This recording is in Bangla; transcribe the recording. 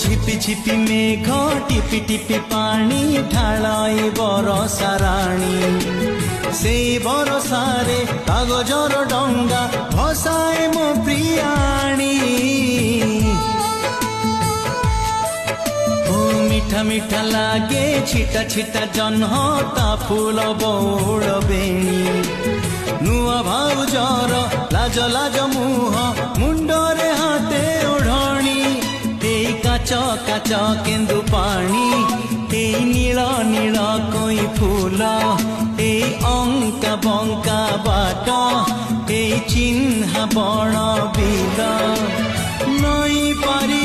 ঝিপি ঝিপি মেঘ টিপি টিপি পানি ঢালাই বরষা রাণী সেই বরষারে কাগজর ডঙ্গা ভসায় মো প্রিয়াণী মিঠা মিঠা লাগে ছিটা ছিটা জহ্ন তা ফুল বৌড় বেণী নুয়া ভাউজর লাজ লাজ মুহ মুন্ডরে হাতে ওঢ়ণী এই কাচ কাচ কেন্দু পানি এই নীল নীল কই ফুল এই অঙ্কা বঙ্কা বাট এই চিহ্না বণ বিল নই পারি